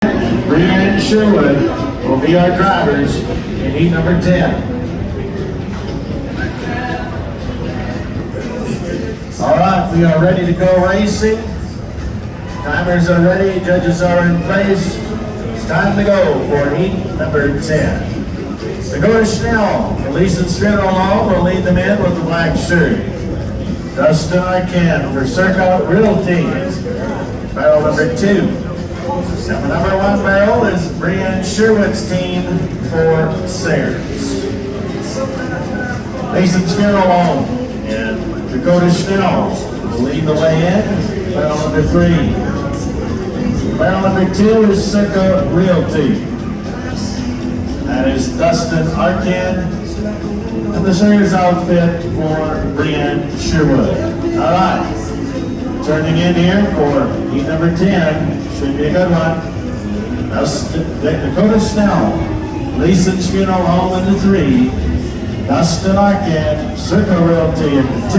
Brian Sherwood will be our drivers in heat number 10. All right, we are ready to go racing. Timers are ready, judges are in place. It's time to go for heat number 10. Dakota Schnell for Leeson's Funeral Home will lead them in with the black shirt. Dustin Arcan for Circa Realty, barrel number 2. And the number 1 barrel is Brian Sherwood's team for Sayers. Leeson's Funeral Home and Dakota Schnell will lead the way in, barrel number 3. Barrel number 2 is Circa Realty. That is Dustin Arcan and the Sayers outfit for Brian Sherwood. All right, turning in here for heat number 10. Should be a good one. Dakota Schnell, Leeson's Funeral Home into 3. Dustin Arcan, Circa Realty into 2.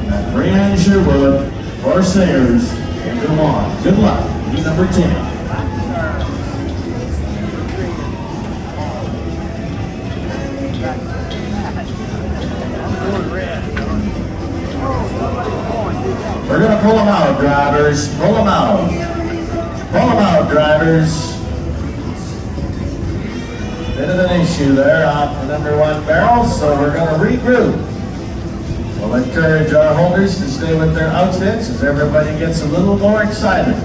And Brian Sherwood for Sayers into 1. Good luck. Heat number 10. We're going to pull them out, drivers. Pull them out. Pull them out, drivers. Bit of an issue there off the number 1 barrel, so we're going to regroup. We'll encourage our holders to stay with their outfits as everybody gets a little more excited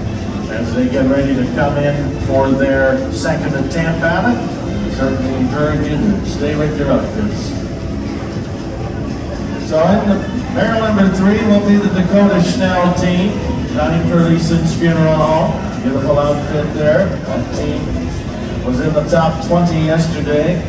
as they get ready to come in for their second attempt at it. We certainly encourage you to stay with your outfits. So in the barrel number 3 will be the Dakota Schnell team, running for Leeson's Funeral Home. Beautiful outfit there. That team was in the top 20 yesterday.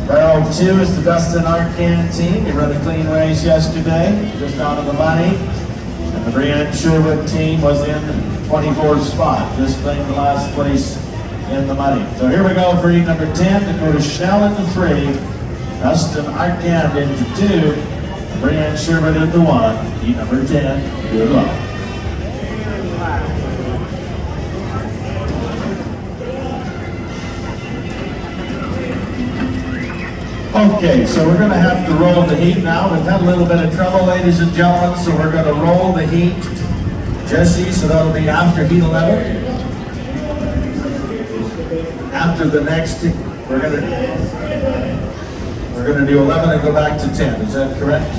Barrel 2 is the Dustin Arcan team. He ran a clean race yesterday, just out of the money. And the Brian Sherwood team was in 24th spot, just claimed the last place in the money. So here we go for heat number 10. Dakota Schnell into 3. Dustin Arcan into 2, Brian Sherwood into 1, heat number 10, good luck. Okay, so we're going to have to roll the heat now. We've had a little bit of trouble, ladies and gentlemen, so we're going to roll the heat. Jesse, so that'll be after heat 11. After the next, we're going to do 11 and go back to 10, is that correct?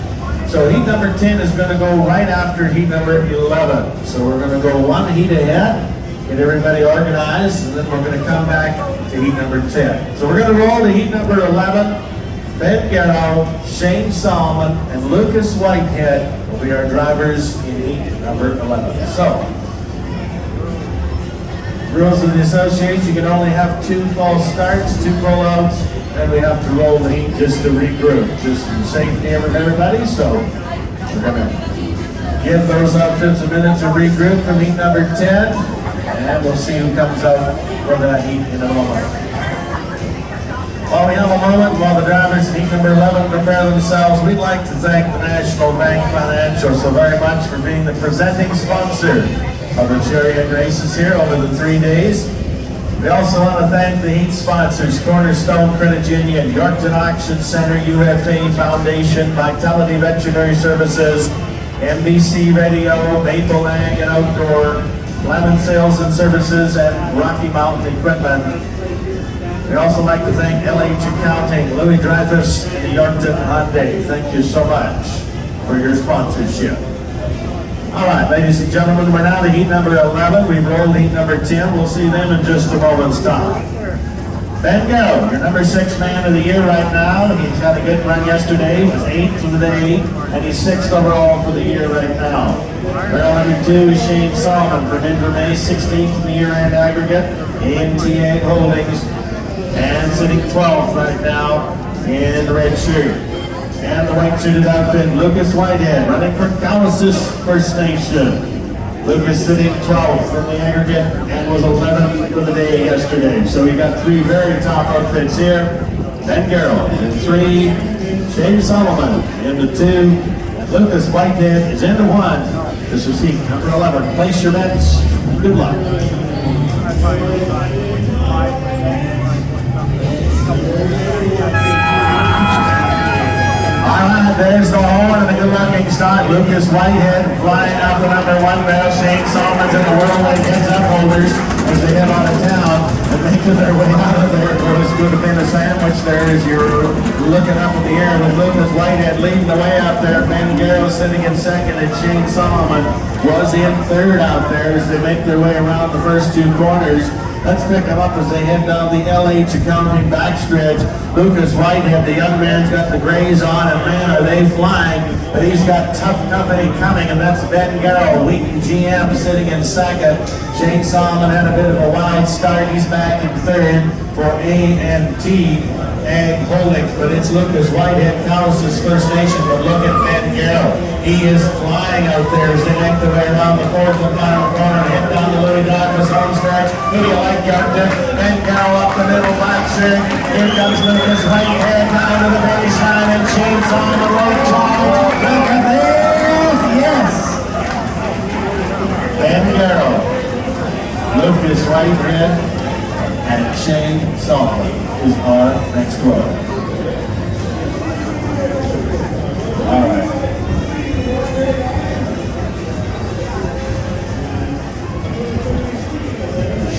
So heat number 10 is going to go right after heat number 11. So we're going to go 1 heat ahead, get everybody organized, and then we're going to come back to heat number 10. So we're going to roll to heat number 11. Ben Garrow, Shane Solomon, and Lucas Whitehead will be our drivers in heat number 11. So, rules of the association, you can only have 2 false starts, 2 pull-outs, and we have to roll the heat just to regroup, just for the safety of everybody. So we're going to give those outfits a minute to regroup from heat number 10, and we'll see who comes out for that heat in a moment. While we have a moment, while the drivers in heat number 11 prepare themselves, we'd like to thank the National Bank Financial so very much for being the presenting sponsor of the chariot races here over the 3 days. We also want to thank the heat sponsors, Cornerstone Credit Union, Yorkton Auction Center, UFA Foundation, Vitality Veterinary Services, NBC Radio, Maple Ag and Outdoor, Lemon Sales and Services, and Rocky Mountain Equipment. We'd also like to thank LH Accounting, Louis Dreyfus, and the Yorkton Hyundai. Thank you so much for your sponsorship. All right, ladies and gentlemen, we're now to heat number 11. We've rolled heat number 10. We'll see them in just a moment's time. Ben Garrow, your number 6 man of the year right now. He's had a good run yesterday. He was 8th for the day, and he's 6th overall for the year right now. Barrel number 2 is Shane Solomon from Inverness, 16th in the year-end aggregate, AMTA Holdings, and sitting 12th right now in the red shirt. And the white shirted outfit, Lucas Whitehead, running for Callisis First Nation. Lucas sitting 12th from the aggregate and was 11th for the day yesterday. So we got 3 very top outfits here. Ben Garrow in 3, Shane Solomon in the 2, and Lucas Whitehead is in the 1. This is heat number 11. Place your bets. Good luck. got Lucas Whitehead flying out the number 1 barrel. Shane Salmons and the Whirlwind heads up holders as they head out of town and making their way out of there. It was going to be a sandwich there as you're looking up in the air with Lucas Whitehead leading the way out there. Ben Garrow sitting in second, and Shane Solomon was in third out there as they make their way around the first 2 corners. Let's pick them up as they head down the LH accounting backstretch. Lucas Whitehead, the young man's got the grays on, and man, are they flying. But he's got tough company coming, and that's Ben Garrow, Wheaton GM, sitting in second. Shane Solomon had a bit of a wild start. He's back in third for A&T Ag Holdings, but it's Lucas Whitehead, Callis' First Nation. But look at Ben Garrow. He is flying out there as they make their way around the 4th and final corner and head down the Louis Douglas home stretch. Who do you like, Yorkton? Ben Garrow up the middle, black shirt. Here comes Lucas Whitehead down to the baseline, and Shane Solomon right side. Look at this! Yes! Ben Garrow, Lucas Whitehead, and Shane Solomon is our next one. All right.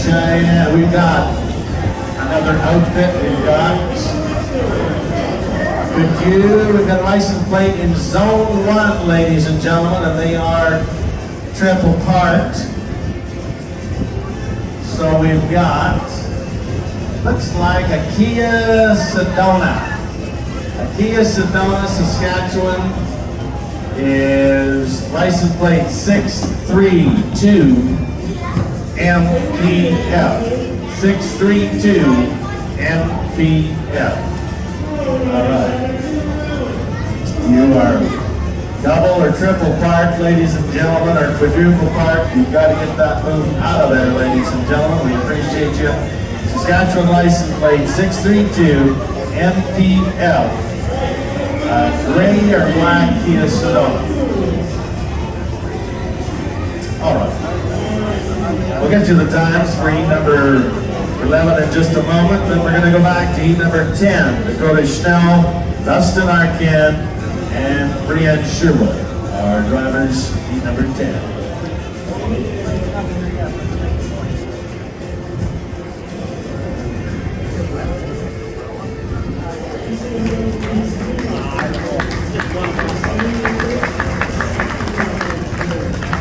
Cheyenne, we've got another outfit. We've got a license plate in Zone 1, ladies and gentlemen, and they are triple parked. So we've got, looks like a Kia Sedona. A Kia Sedona, Saskatchewan is license plate 632 MPF. 632 MPF. All right. You are double or triple parked, ladies and gentlemen, or quadruple parked. You've got to get that move out of there, ladies and gentlemen. We appreciate you. Saskatchewan license plate 632 MPF. Gray or black Kia Sedona. All right. We'll get you the times for heat number 11 in just a moment. Then we're going to go back to heat number 10. Dakota Schnell, Dustin Arkin, and Brienne Sherwood, our drivers, heat number 10.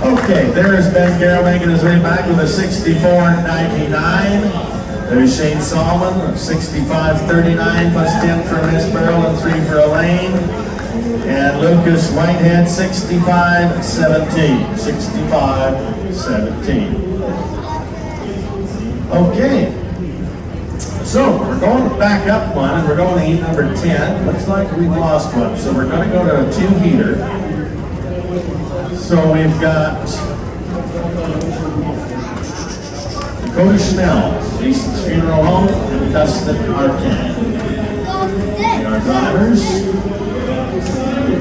Okay, there's Ben Garrow making his way back with a 64.99. There's Shane Solomon, 65.39 plus 10 for Miss Barrel and 3 for Elaine. And Lucas Whitehead, 65.17. 65.17. Okay. So we're going to back up one, and we're going to heat number 10. Looks like we've lost one. So we're going to go to a 2-heater. So we've got Dakota Schnell, Jason's Funeral Home, and Dustin Arkin. Our drivers.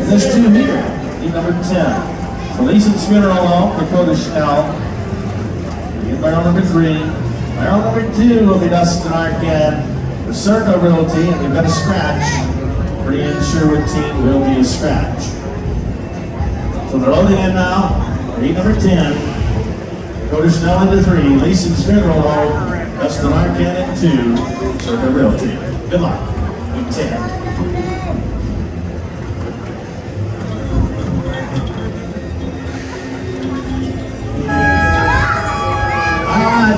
This 2-heater, heat number 10. So Jason's Funeral Home, Dakota Schnell. Barrel number 3. Barrel number 2 will be Dustin Arkin. The Circle Realty, and we've got a scratch. Brienne Sherwood team will be a scratch. So they're loading in now. Heat number 10. Dakota Schnell into 3. Leeson's Funeral Home. Dustin Arkin at 2. Circle Realty. Good luck. Heat 10.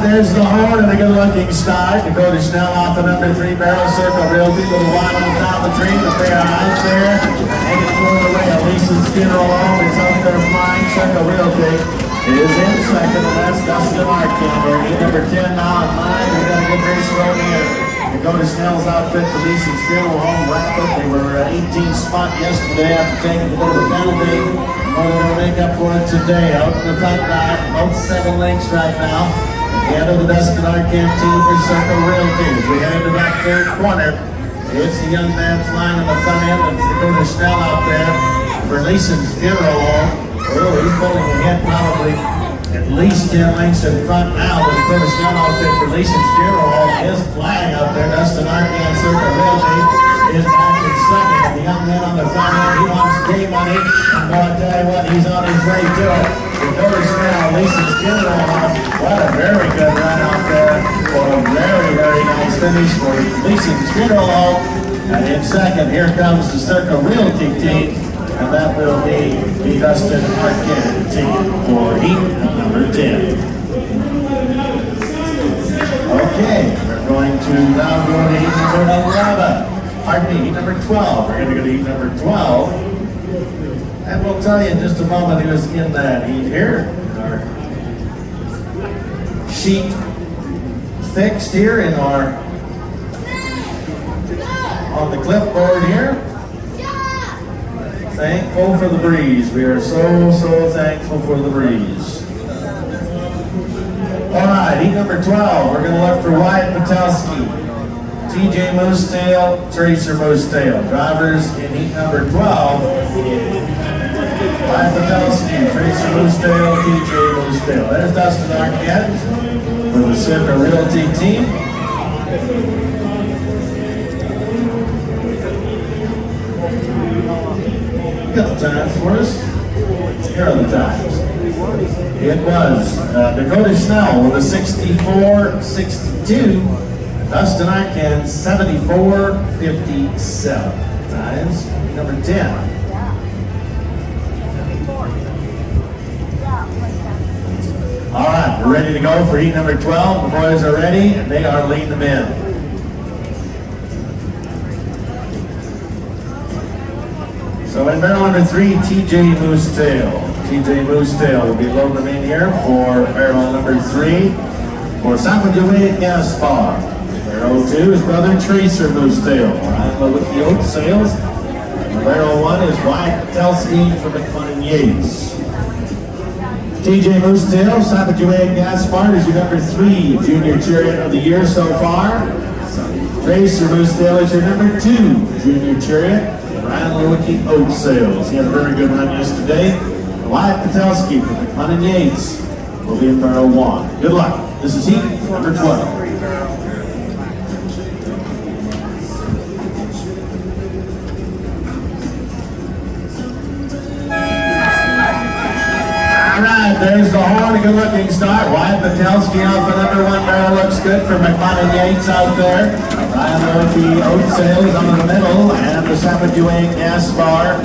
There's the horn and a good-looking start. Dakota Schnell off the number 3 barrel. Circle Realty, little one on top of the tree, but they are out there. Hanging for the way. Leeson's Funeral Home is out there flying. Circle Realty is in second, and that's Dustin Arkin. Heat number 10 now on 9. We got a good race road here. Dakota Schnell's outfit for Leeson's Funeral Home rapid. They were at 18th spot yesterday after taking a bit of a penalty. Well, they're going to make up for it today. Out in the front line, both 7 lengths right now. The end of the Dustin Arkin team for Circle Realty. As we head into that 3rd corner, it's the young man flying on the front end. It's Dakota Schnell out there for Leeson's Funeral Home. Oh, he's pulling ahead probably at least 10 lengths in front now. The Dakota Schnell outfit for Leeson's Funeral Home is flying out there. Dustin Arkin, Circle Realty. is back in second. The young man on the front end, he wants game money. And I'll tell you what, he's on his way to it. Notice now, Lisa's General. What a very good run out there for a very, very nice finish for Lisa's General. And in second, here comes the Circle Realty team. And that will be the Dustin Arquette team for heat number 10. Okay, we're going to now go to heat number 11. Pardon me, heat number 12. We're going to go to heat number 12. And we'll tell you in just a moment who's in that heat here. Our sheet fixed here in our on the clipboard here. Thankful for the breeze. We are so thankful for the breeze. All right, heat number 12. We're going to look for Wyatt Patelski, TJ Moosetail, Tracer Moosetail. Drivers in heat number 12. Wyatt Patelski, Tracer Moosetail, TJ Moosetail. There's Dustin Arquette for the Circle Realty team. Got the times for us. Here are the times. It was Dakota Schnell with a 64.62. Dustin Arquette 74.57. Times number 10. All right, we're ready to go for heat number 12. The boys are ready, and they are leading them in. So in barrel number 3, TJ Moosetail. TJ Moosetail will be loading them in here for barrel number 3 for Saint-Jean Gaspar. Barrel 2 is brother Tracer Moosetail. Ryan with the oat sales. Barrel 1 is Wyatt Patelski for McMunn Yates. TJ Moosetail, Saint-Jean Gaspar is your number 3 junior chariot of the year so far. Tracer Moosetail is your number 2 junior chariot. Ryan Lewicki Oat Sales. He had a very good run yesterday. Wyatt Patelski from McMunn Yates will be in barrel 1. Good luck. This is heat number 12. All right, there's the horn, a good looking start. Wyatt Patelski off the number 1 barrel, looks good for McMunn Yates out there. Ryan Lewicki Oat Sales on the middle, and the Saint-Jean Gaspar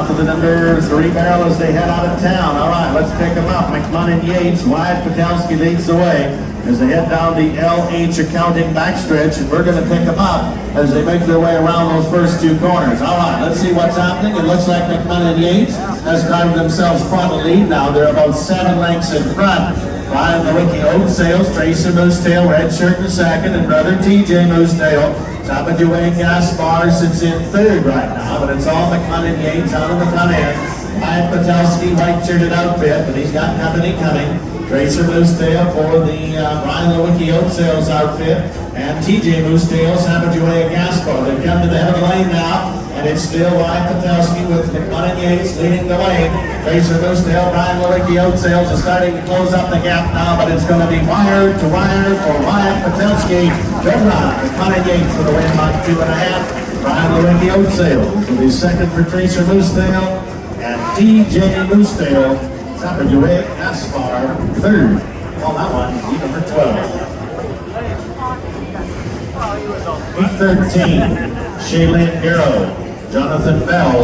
for the number 3 barrel as they head out of town. All right, let's pick them up. McMunn Yates, Wyatt Patelski leads the way as they head down the LH accounting backstretch, and we're going to pick them up as they make their way around those first 2 corners. All right, let's see what's happening. It looks like McMunn Yates has carved themselves quite a lead now. They're about 7 lengths in front. Ryan Lewicki Oat Sales, Tracer Moosetail, red shirt in second, and brother TJ Moosetail. Saint-Jean Gaspar sits in 3rd right now, but it's all McMunn Yates out on the front end. Wyatt Patelski, white shirted outfit, but he's got company coming. Tracer Moosetail for the Ryan Lewicki Oat Sales outfit, and TJ Moosetail, Saint-Jean Gaspar. They've come to the head of the lane now, and it's still Wyatt Patelski with McMunn Yates leading the lane. Tracer Moosetail, Ryan Lewicki Oat Sales is starting to close up the gap now, but it's going to be wire to wire for Wyatt Patelski. Good run. McMunn Yates for the win by 2.5. Ryan Lewicki Oat Sales will be second for Tracer Moosetail, and TJ Moosetail, Saint-Jean Gaspar, 3rd. On that one, heat number 12. Heat 13, Shaylin Garrow, Jonathan Bell,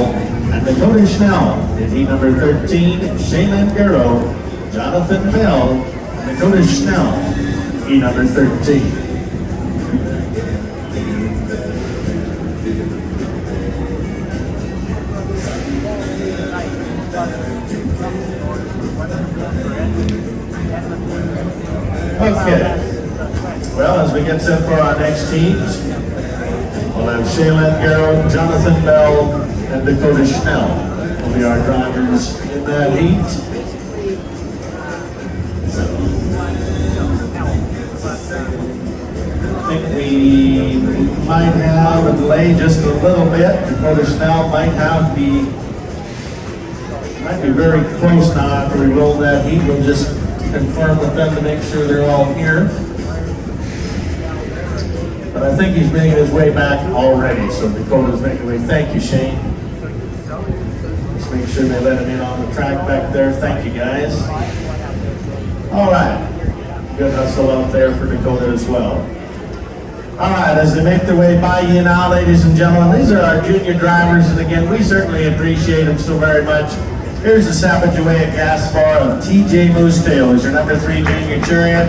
and Dakota Schnell. In heat number 13, Shaylin Garrow, Jonathan Bell, and Dakota Schnell. Heat number 13. Okay. Well, as we get set for our next teams, we'll have Shaylin Garrow, Jonathan Bell, and Dakota Schnell will be our drivers in that heat. I think we might have a delay just a little bit. Dakota Schnell might be very close now after we roll that heat. We'll just confirm with them to make sure they're all here. But I think he's making his way back already, so Dakota's making his way. Thank you, Shane. Just make sure they let him in on the track back there. Thank you, guys. All right. Good hustle out there for Dakota as well. All right, as they make their way by you now, ladies and gentlemen, these are our junior drivers, and again, we certainly appreciate them so very much. Here's the Sapajawea gas bar of TJ Moosetail, is your number 3 junior chariot.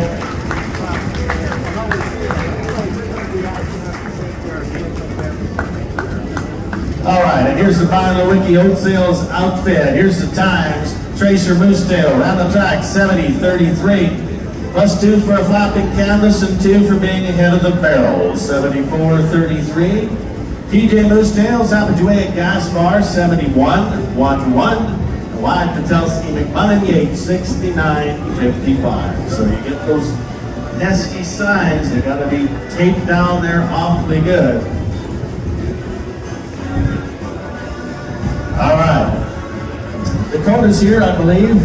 All right, and here's the Lewicki Oat Sales outfit. Here's the times. Tracer Moosetail, around the track, 70.33. +2 for a flapping canvas and 2 for being ahead of the barrel, 74.33. TJ Moosetail, Sapajawea gas bar, 71.11. Wide Patelski McMullen Yates, 69.55. So you get those pesky signs, they gotta be taped down there awfully good. All right, Dakota's here, I believe.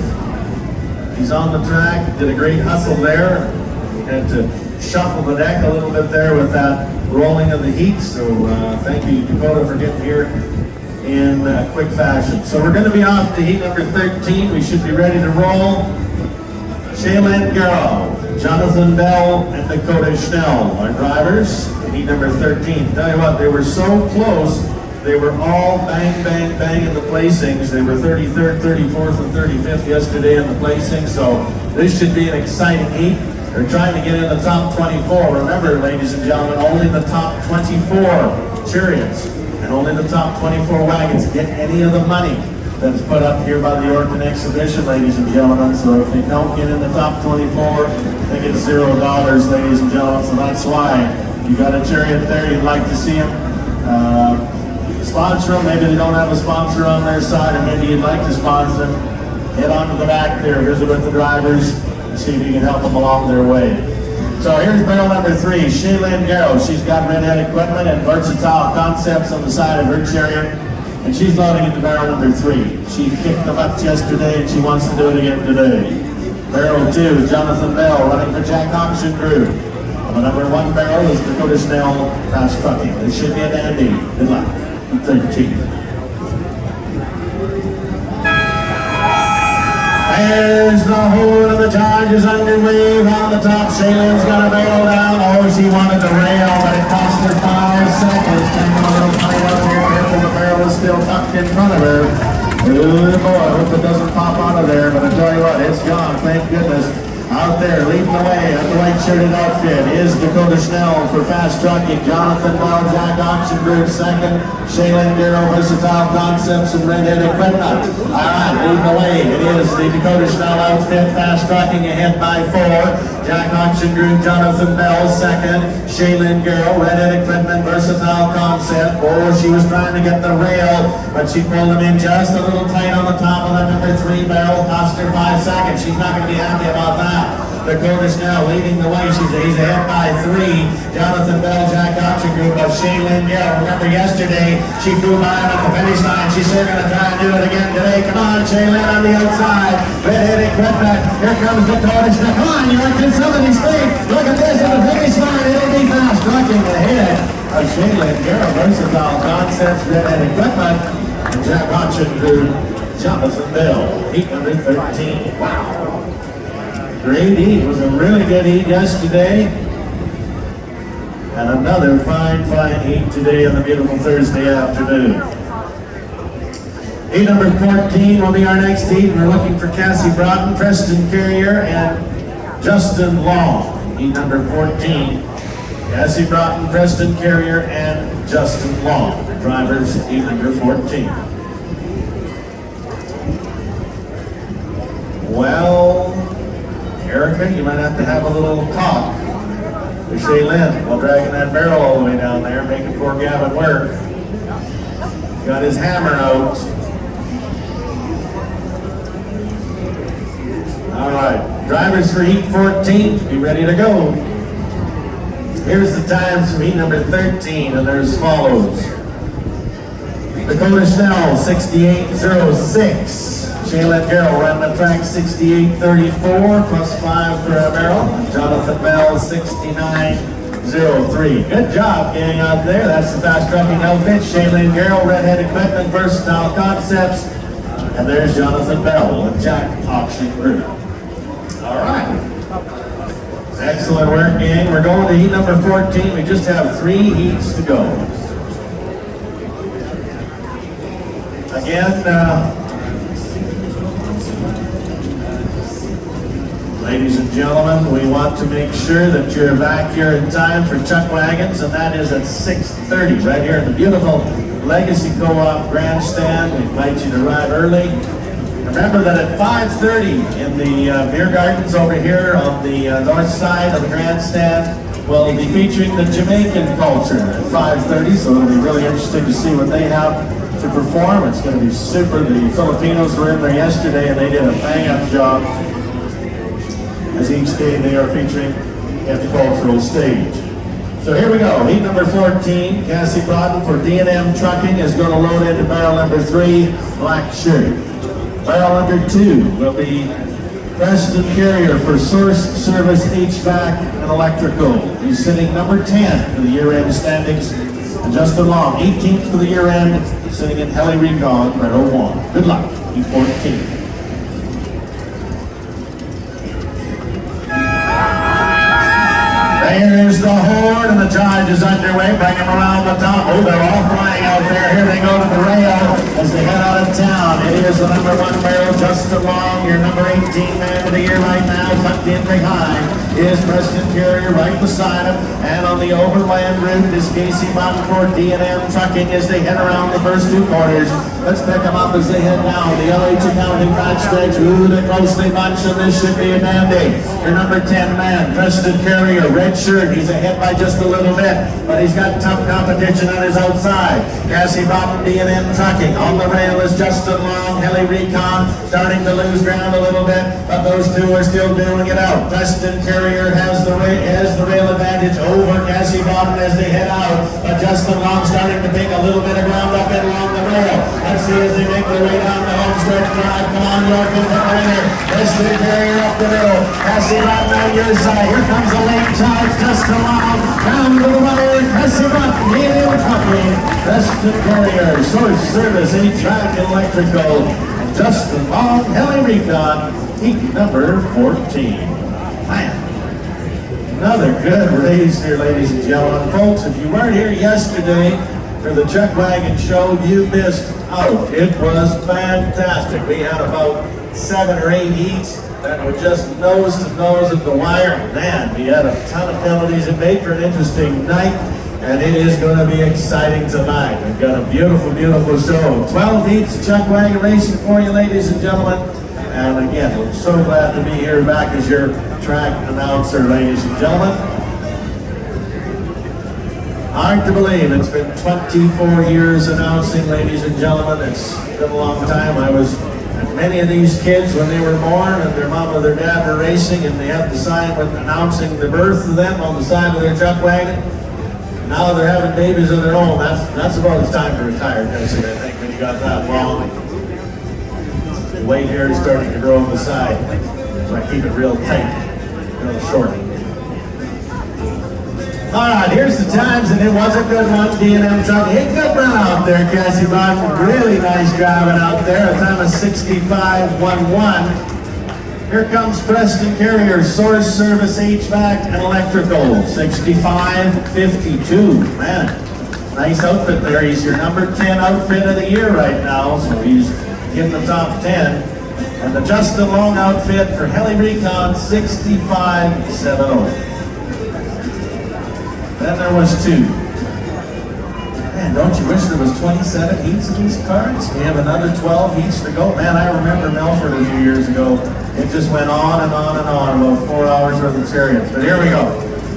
He's on the track, did a great hustle there. Had to shuffle the deck a little bit there with that rolling of the heat. So thank you, Dakota, for getting here in quick fashion. So we're going to be off to heat number 13. We should be ready to roll. Shaylin Garrow, Jonathan Bell, and Dakota Schnell, our drivers, in heat number 13. Tell you what, they were so close. They were all bang, bang, bang in the placings. They were 33rd, 34th, and 35th yesterday in the placings, so this should be an exciting heat. They're trying to get in the top 24. Remember, ladies and gentlemen, only the top 24 chariots and only the top 24 wagons get any of the money that's put up here by the Orkin exhibition, ladies and gentlemen. So if they don't get in the top 24, they get $0, ladies and gentlemen. So that's why you got a chariot there, you'd like to see them. Sponsor them, maybe they don't have a sponsor on their side, or maybe you'd like to sponsor them. Head on to the back there, visit with the drivers, and see if you can help them along their way. So here's barrel number 3, Shaylin Garrow. She's got redhead equipment and versatile concepts on the side of her chariot, and she's loading into barrel number 3. She kicked the butts yesterday, and she wants to do it again today. Barrel 2, Jonathan Bell, running for Jack Auction Group. The number 1 barrel is Dakota Schnell Fast Trucking. This should be a dandy. Good luck. 13. There's the hold of the charge is underway on the top. Shaylin's got a barrel down. Oh, she wanted to rail, but it cost her 5 seconds. Taking a little fight up here after the barrel is still tucked in front of her. Oh boy, I hope it doesn't pop out of there, but I tell you what, it's gone, thank goodness. Out there, leading the way at the white shirted outfit is Dakota Schnell for Fast Trucking. Jonathan Bell, Jack Auction Group second. Shaylin Garrow, Versatile Concepts and Redhead Equipment. All right, leading the way, it is the Dakota Schnell outfit. Fast Trucking ahead by 4. Jack Auction Group, Jonathan Bell second. Shaylin Garrow, Redhead Equipment, Versatile Concept. Oh, she was trying to get the rail, but she pulled them in just a little tight on the top of that number 3 barrel. Cost her 5 seconds. She's not going to be happy about that. Dakota Schnell leading the way. He's ahead by 3. Jonathan Bell, Jack Auction Group, but Shaylin Garrow. Remember yesterday, she flew by him at the finish line. She's sure going to try and do it again today. Come on, Shaylin on the outside. Redhead Equipment. Here comes Dakota Schnell. Come on, you're in somebody's feet. Look at this at the finish line. It'll be Fast Trucking ahead of Shaylin Garrow. Versatile Concepts, Redhead Equipment, and Jack Auction Group, Jonathan Bell. Heat number 13. Wow. Great heat. It was a really good heat yesterday. And another fine, fine heat today on the beautiful Thursday afternoon. Heat number 14 will be our next heat. We're looking for Cassie Broughton, Preston Carrier, and Justin Long. Heat number 14. Cassie Broughton, Preston Carrier, and Justin Long. The drivers, heat number 14. Well, Erica, you might have to have a little talk with Shaylin while dragging that barrel all the way down there, making poor Gavin work. He's got his hammer out. All right, drivers for heat 14, be ready to go. Here's the times from heat number 13, and they're as follows. Dakota Schnell, 68.06. Shaylin Garrow ran the track 68.34 plus 5 for a barrel. Jonathan Bell 69.55. 03. Good job, gang, out there. That's the fast trucking outfit. Shaylene Garrell, Redhead Equipment, Versatile Concepts. And there's Jonathan Bell with Jack Auction Group. All right. Excellent work, gang. We're going to heat number 14. We just have 3 heats to go. Again, ladies and gentlemen, we want to make sure that you're back here in time for Chuck Wagons, and that is at 6:30 right here in the beautiful Legacy Co-op Grandstand. We invite you to arrive early. Remember that at 5:30 in the beer gardens over here on the north side of the grandstand, we'll be featuring the Jamaican culture at 5:30, so it'll be really interesting to see what they have to perform. It's going to be super. The Filipinos were in there yesterday and they did a bang-up job, as each day they are featuring at the cultural stage. So here we go, heat number 14, Cassie Broughton for D&M Trucking is going to load into barrel number 3, black shirt. Barrel number 2 will be Preston Carrier for Source Service HVAC and Electrical. He's sitting number 10 for the year-end standings. And Justin Long, 18th for the year-end, sitting in Heli Recon, Red 01. Good luck, heat 14. There's the horde, and the charge is underway. Bring them around the top. Oh, they're all flying out there. Here they go to the rail as they head out of town. It is the number 1 barrel, Justin Long, your number 18 man of the year right now. Tucked in behind is Preston Carrier right beside him. And on the overland route is Casey Broughton for D&M Trucking as they head around the first 2 quarters. Let's pick them up as they head down the LH Accounting backstretch. Ooh, they're closely bunched, and this should be a dandy. Your number 10 man, Preston Carrier, red shirt. He's ahead by just a little bit, but he's got tough competition on his outside. Cassie Broughton, D&M Trucking. On the rail is Justin Long, Heli Recon, starting to lose ground a little bit, but those 2 are still doing it out. Preston Carrier has the rail advantage over Cassie Broughton as they head out, but Justin Long starting to take a little bit of ground up and along the rail. Let's see as they make their way down the home stretch drive. Come on, York in the winner. Preston Carrier up the middle. Cassie Broughton on your side. Here comes the late charge. Justin Long down to the wire. Cassie Broughton in Trucking. Preston Carrier, Source Service, HVAC and Electrical. And Justin Long, Heli Recon, heat number 14. Man, another good race here, ladies and gentlemen. Folks, if you weren't here yesterday for the Chuck Wagon show, you missed out. It was fantastic. We had about 7 or 8 heats that were just nose to nose at the wire. Man, we had a ton of penalties. It made for an interesting night, and it is going to be exciting tonight. We've got a beautiful, beautiful show. 12 heats of Chuck Wagon racing for you, ladies and gentlemen. And again, we're so glad to be here back as your track announcer, ladies and gentlemen. Hard to believe, it's been 24 years announcing, ladies and gentlemen. It's been a long time. I was at many of these kids when they were born and their mom or their dad were racing, and they had the sign with announcing the birth of them on the side of their Chuck Wagon. Now they're having babies of their own. That's about it's time to retire, Jesse, I think, when you got that long. The weight hair is starting to grow on the side, so I keep it real tight, real short. All right, here's the times, and it was a good one. D&M Trucking. Hey, good run out there, Cassie Broughton. Really nice driving out there. A time of 65.11. Here comes Preston Carrier, Source Service HVAC and Electrical. 65.52. Man, nice outfit there. He's your number 10 outfit of the year right now, so he's in the top 10. And the Justin Long outfit for Heli Recon, 65.70. Then there was 2. Man, don't you wish there was 27 heats in these cards? We have another 12 heats to go. Man, I remember Melford a few years ago. It just went on and on and on, about 4 hours worth of chariots. But here we go.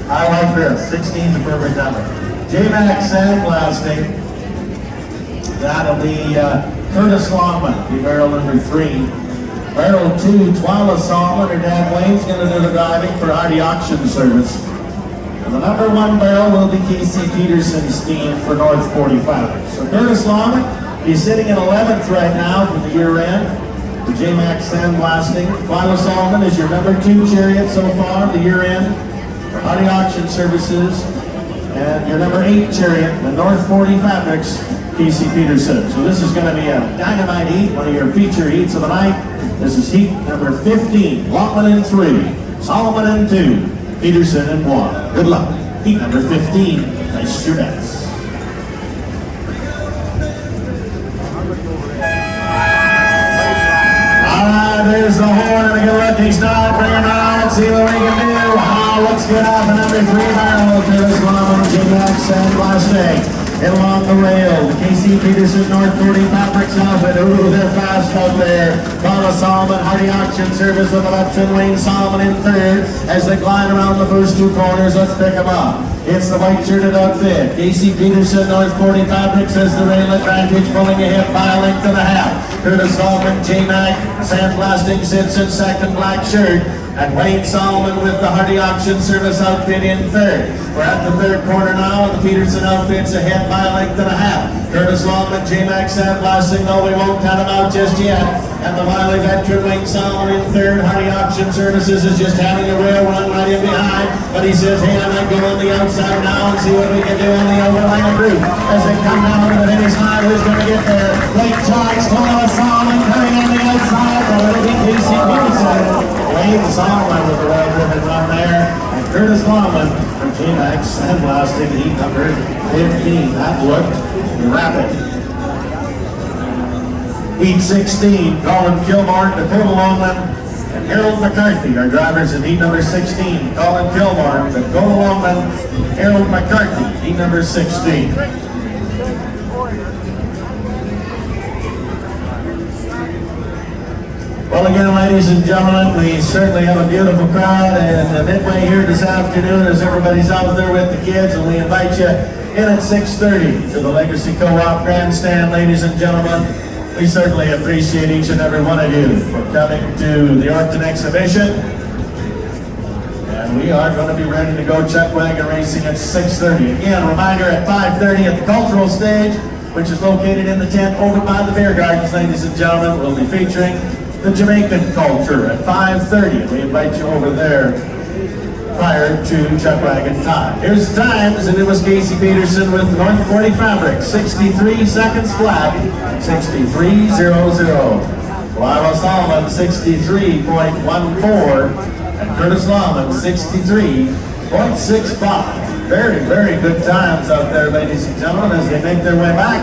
I like this. 16 is the perfect number. J-Max sandblasting. That'll be Curtis Longman, be barrel number 3. Barrel 2, Twyla Solomon, her dad Wayne's going to do the driving for Hardy Auction Service. And the number 1 barrel will be Casey Peterson Steam for North 45. So Curtis Longman, he's sitting in 11th right now for the year end. The J-Max sandblasting. Twyla Solomon is your number 2 chariot so far, the year end. for Hardy Auction Services, and your number 8 chariot, the North 40 Fabrics, Casey Peterson. So this is going to be a dynamite heat, one of your feature heats of the night. This is heat number 15, Longman in 3, Solomon in 2, Peterson in 1. Good luck. Heat number 15, place your bets. There's the horn and a good looking start. Bring it on. Let's see what we can do. Wow, looks good off the number 3 barrel. Curtis Longman, J-Max, and Plastic. And along the rail, Casey Peterson, North 40 Fabrics outfit. Ooh, they're fast out there. Carla Solomon, Hardy Auction Service with the left and Wayne Solomon in 3rd. As they glide around the first 2 corners, let's pick them up. It's the white shirted outfit. Casey Peterson, North 40 Fabrics as the rail advantage, pulling ahead by a length and a half. Curtis Solomon, J-Mac, sandblasting sits in 2nd, black shirt. And Wayne Solomon with the Hardy Auction Service outfit in 3rd. We're at the 3rd corner now, and the Peterson outfit's ahead by a length and a half. Curtis Solomon, J-Mac sandblasting, though we won't cut him out just yet. And the wily veteran Wayne Solomon in 3rd. Hardy Auction Services is just having a rail run right in behind. But he says, hey, I might go on the outside now and see what we can do on the overland route. As they come down to the finish line, who's going to get there? Lake Charles, Carla Solomon coming on the outside, but it'll be Casey Peterson. Wayne Solomon with the well-driven run there, and Curtis Longman from J-Max sandblasting heat number 15. That looked rapid. Heat 16, Colin Kilmore, Dakota Longman, and Harold McCarthy are drivers in heat number 16. Colin Kilmore, Dakota Longman, Harold McCarthy, heat number 16. Well, again, ladies and gentlemen, we certainly have a beautiful crowd, and midway here this afternoon as everybody's out there with the kids, and we invite you in at 6:30 to the Legacy Co-op Grandstand, ladies and gentlemen. We certainly appreciate each and every one of you for coming to the Orton exhibition. And we are going to be ready to go chuck wagon racing at 6:30. Again, reminder at 5:30 at the cultural stage, which is located in the tent over by the beer gardens, ladies and gentlemen. We'll be featuring the Jamaican culture at 5:30. We invite you over there prior to chuck wagon time. Here's the times, and it was Casey Peterson with North 40 Fabrics, 63 seconds flat, 63.00. Lila Solomon, 63.14, and Curtis Longman, 63.65. Very, very good times out there, ladies and gentlemen, as they make their way back.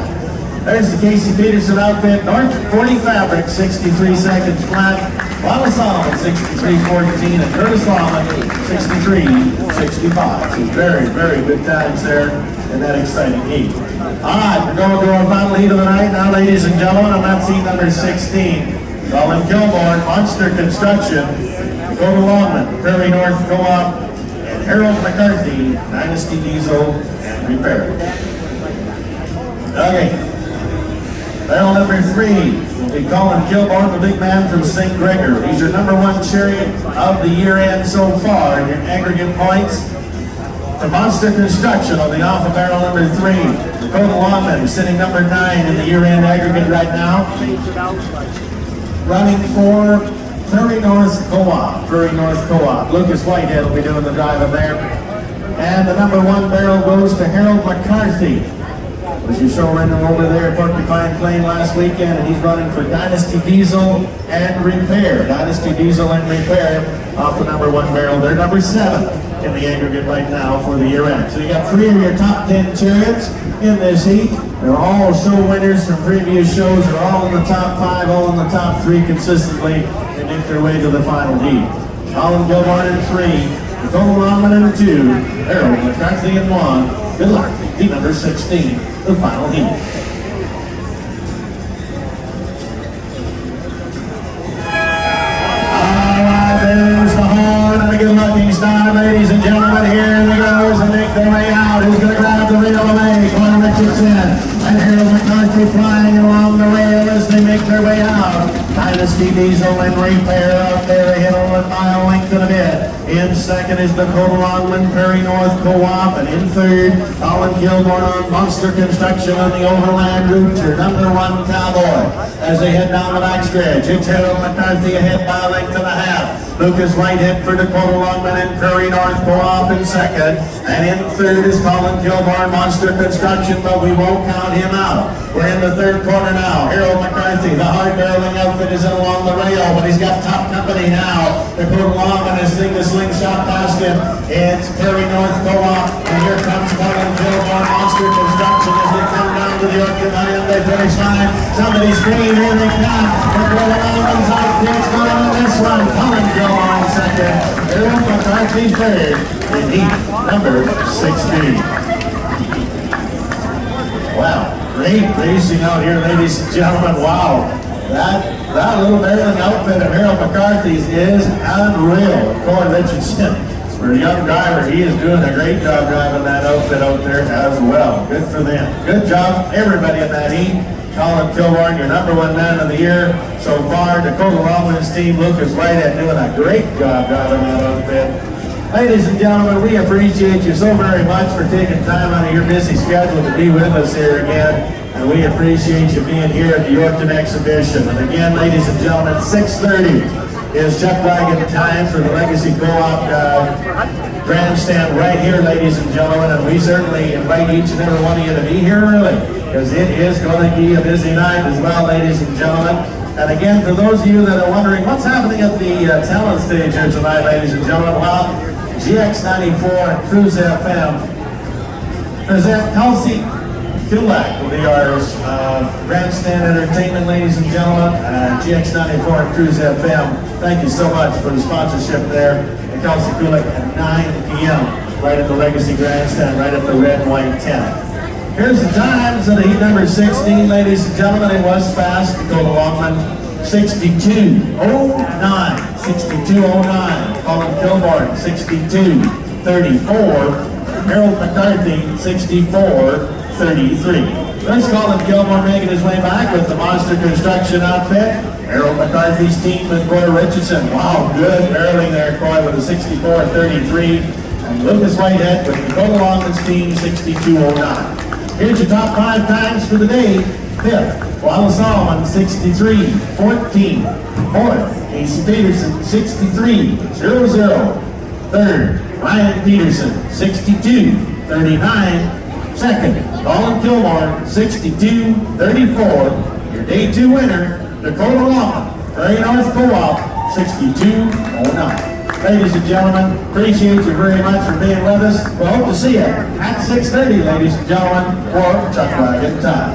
There's the Casey Peterson outfit, North 40 Fabric, 63 seconds flat. Lila Solomon, 63.14, and Curtis Longman, 63.65. So very, very good times there in that exciting heat. All right, we're going to our final heat of the night now, ladies and gentlemen, and that's heat number 16. Colin Kilmore, Monster Construction, Dakota Longman, Prairie North Co-op, and Harold McCarthy, Dynasty Diesel and Repair. Okay. Barrel number 3 will be Colin Kilmore, the big man from St. Gregor. He's your number 1 chariot of the year end so far in your aggregate points. The Monster Construction on the off of barrel number 3. Dakota Longman sitting number 9 in the year end aggregate right now. Running for Prairie North Co-op. Prairie North Co-op. Lucas Whitehead will be doing the driving there. And the number 1 barrel goes to Harold McCarthy. Was your show runner over there at Porcupine Plain last weekend, and he's running for Dynasty Diesel and Repair. Dynasty Diesel and Repair off the number 1 barrel. They're number 7 in the aggregate right now for the year end. So you got 3 of your top 10 chariots in this heat. They're all show winners from previous shows. They're all in the top 5, all in the top 3 consistently. They make their way to the final heat. Colin Kilmore in 3, Dakota Longman in 2, Harold McCarthy in 1. Good luck. Heat number 16, the final heat. Alright, there's the horn and a good looking star, ladies and gentlemen. Here they go as they make their way out. Who's going to grab the rail away? Corey Richardson and Harold McCarthy flying along the rail as they make their way out. Dynasty Diesel and Repair out there ahead on a mile length and a bit. In second is Dakota Longman, Prairie North Co-op, and in third, Colin Kilmore on Monster Construction on the overland route, your number 1 cowboy. As they head down the backstretch, it's Harold McCarthy ahead by a length and a half. Lucas Whitehead for Dakota Longman and Prairie North Co-op in second. And in third is Colin Kilmore, Monster Construction, but we won't count him out. We're in the third quarter now. Harold McCarthy, the hard barreling outfit, is in along the rail, but he's got top company now. Dakota Longman is seeing the slingshot past him. It's Prairie North Co-op, and here comes Colin Kilmore, Monster Construction, as they come down to the Orchid High they finish line. Somebody scream, here they come. Dakota Longman's out, it's going on this one. Colin Kilmore in second. Harold McCarthy third in heat number 16. Wow. Great racing out here, ladies and gentlemen. Wow, that little barreling outfit of Harold McCarthy's is unreal. Corey Richardson, for a young driver, he is doing a great job driving that outfit out there as well. Good for them. Good job, everybody in that heat. Colin Kilborn, your #1 man of the year so far. Dakota Longman's team, Lucas Whitehead, doing a great job driving that outfit. Ladies and gentlemen, we appreciate you so very much for taking time out of your busy schedule to be with us here again. And we appreciate you being here at the Yorkton exhibition. And again, ladies and gentlemen, 6:30 is chuck wagon time for the Legacy Co-op grandstand right here, ladies and gentlemen. And we certainly invite each and every one of you to be here early, because it is going to be a busy night as well, ladies and gentlemen. And again, for those of you that are wondering what's happening at the talent stage here tonight, ladies and gentlemen, well, GX94 and Cruise FM present Kelsey Kulak will be our grandstand entertainment, ladies and gentlemen. GX94 and Cruise FM, thank you so much for the sponsorship there. And Kelsey Kulak at 9 p.m. right at the Legacy Grandstand, right at the red and white tent. Here's the times of the heat number 16, ladies and gentlemen. It was fast. Dakota Longman, 62:09. 62:09. Colin Kilborn, 62:34. Harold McCarthy, 64:33. There's Colin Kilborn making his way back with the Monster Construction outfit. Harold McCarthy's team with Corey Richardson. Wow, good barreling there, Corey, with a 64:33. And Lucas Whitehead with Dakota Longman's team, 62:09. Here's your top 5 times for the day. 5th, Wallace Solomon, 63:14. 4th, Casey Peterson, 63:00. 3rd, Ryan Peterson, 62:39. 2nd, Colin Kilborn, 62:34. Your day 2 winner, Dakota Longman, Prairie North Co-op, 62:09. Ladies and gentlemen, appreciate you very much for being with us. We hope to see you at 6:30, ladies and gentlemen, for Chuck Wagon Time.